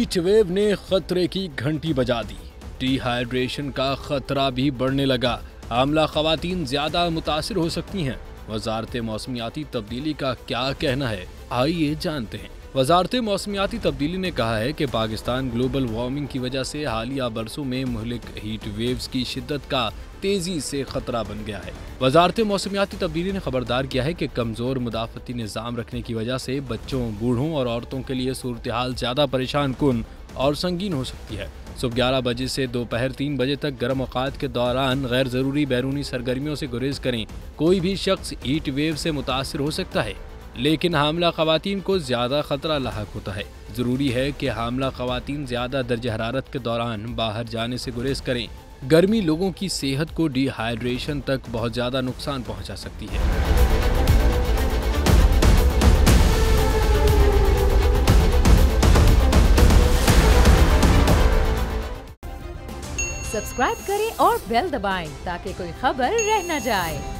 Heat wave ने खतरे की घंटी बजा दी। डिहाइड्रेशन का खतरा भी बढ़ने लगा। आमला खवातीन ज्यादा मुतासिर हो सकती हैं। वजारत मौसमियाती तब्दीली का क्या कहना है, आइए जानते हैं। वजारत मौसमियाती तब्दीली ने कहा है कि पाकिस्तान ग्लोबल वार्मिंग की वजह से हालिया बरसों में मुहलिक हीट वेव्स की शिद्दत का तेजी से खतरा बन गया है। वजारत मौसमियाती तब्दीली ने खबरदार किया है कि कमजोर मुदाफती निज़ाम रखने की वजह से बच्चों, बूढ़ों और औरतों के लिए सूरत हाल ज्यादा परेशान कुन और संगीन हो सकती है। सुबह 11 बजे से दोपहर 3 बजे तक गर्म औकात के दौरान गैर जरूरी बैरूनी सरगर्मियों से गुरेज करें। कोई भी शख्स हीट वेव से मुतासिर हो सकता है, लेकिन हामला खवातीन को ज्यादा खतरा लाहक होता है। जरूरी है कि हामला खवातीन ज्यादा दर्ज हरारत के दौरान बाहर जाने से गुरेज करें। गर्मी लोगों की सेहत को डिहाइड्रेशन तक बहुत ज्यादा नुकसान पहुंचा सकती है। सब्सक्राइब करें और बेल दबाएं ताकि कोई खबर रह न जाए।